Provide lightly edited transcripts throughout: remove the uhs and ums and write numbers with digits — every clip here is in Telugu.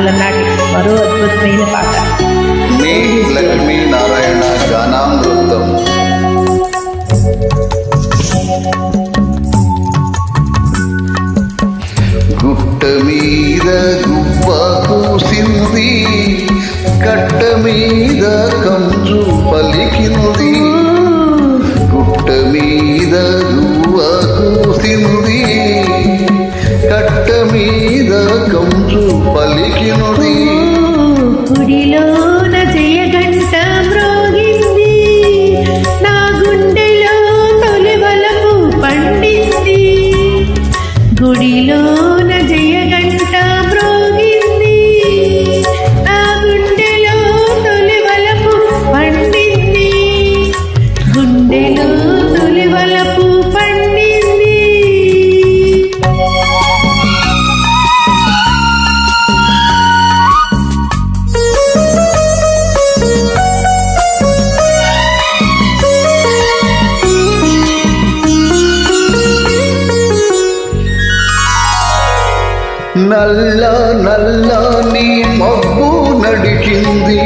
అలనాటి మరో అద్భుతమైన పాట. మీ లక్ష్మీ నారాయణ గానామృతం. గుట్ట మీద గువ్వ కూసింది, కట్ట మీద కంచు పలికింది. గుట్ట మీద గువ్వ కూసింది, కట్ట మీద కంచు పలికింది. గుడిలోన జయగంట మ్రోగింది, నా గుండెలో తొలివలపు పండింది. గుడిలోన జయగంట మ్రోగింది, నా గుండెలో తొలివలపు పండింది. గుండెలో తొలివలపు పండింది. నల్ల నల్లని మబ్బు నడిచింది,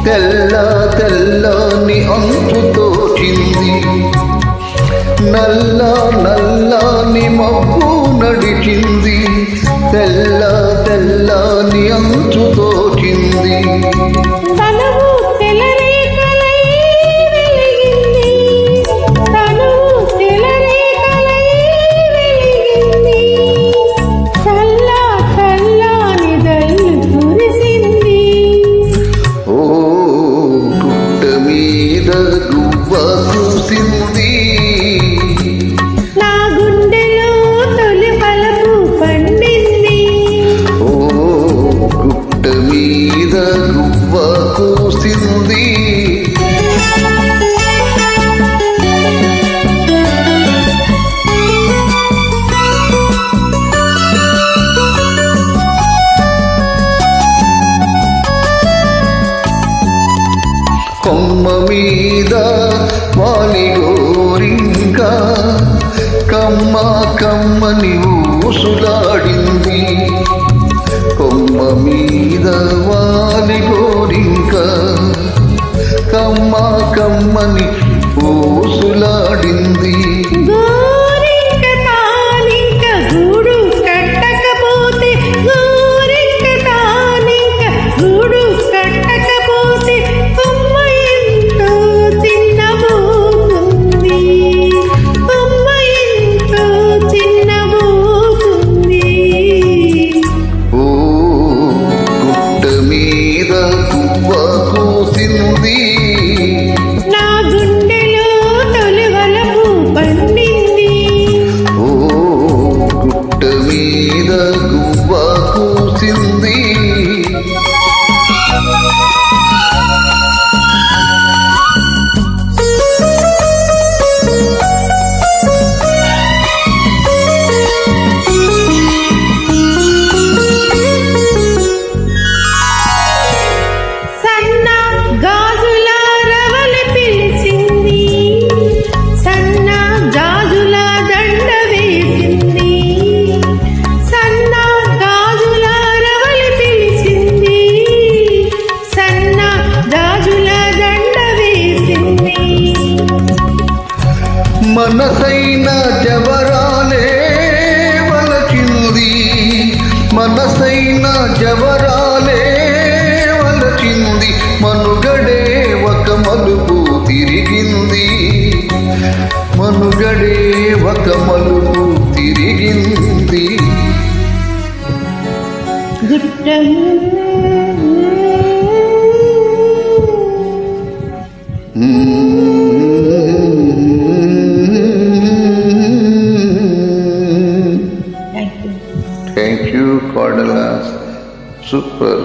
తెల్ల తెల్లని అంతు తోచింది. నల్ల నల్లని మబ్బు నడిచింది, తెల్ల తెల్లని అంతు తోచింది. గువ్వ కూసింది, నా గుండెలో తొలి వలపు పండింది. ఓ గుట్ట మీద గువ్వ కూసింది. కొమ్మ మీద వాలి గోరింక, కమ్మ కమ్మని ఊసులాడింది. కొమ్మ మీద వాలి గోరింక, కమ్మ కమ్మని ఊసులాడింది. గువ్వ కూసింది, నా గుండెలో తొలి వలపు పండింది. ఓ గుట్ట మీద గువ్వ కూసింది. మనసైన జవరాలే వలచింది, మనసైన జవరాలే వలచింది. మనుగడే ఒక మలుపు తిరిగింది, మనుగడే ఒక మలుపు తిరిగింది. Thank you, Cordelas. Super.